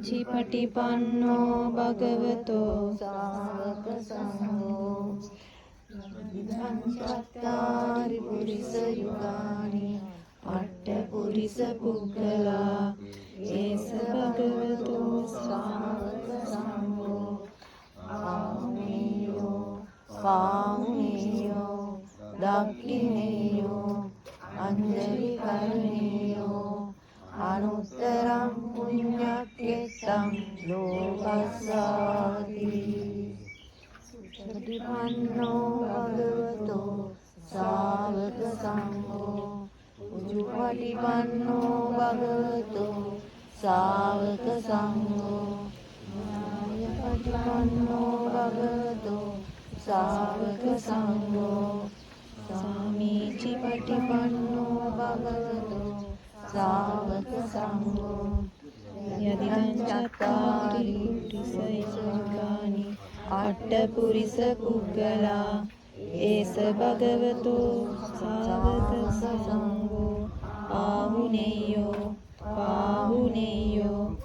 පටිපන්නෝ භගවතෝ සාවක සංඝෝ ඉදං චත්තාරි පුරිස යුගානි අට්ඨ පුරිස පුද්ගලා ඒස භගවතෝ සාවක සංඝෝ පාහුනේයෝ දක්ඛිනේයෝ අංජලි කරණේයෝ අනුත්තරං පුඤ්ඤක්ඛෙත්තං ලෝකස්සාති සුපටිපන්නෝ භගවතෝ සාවක සංඝෝ උජුපටිපන්නෝ භගවතෝ සාවක සංඝෝ ඥායපටිපන්නෝ භගවතෝ සාවක සංඝෝ සාමීචි පටිපන්නෝ භගවතෝ සාවක සංඝෝ යදිදං චත්තාරි පුරිස යුගානි අට්ඨ පුරිස පුද්ගලා ඒස භගවතෝ සාවක සංඝෝ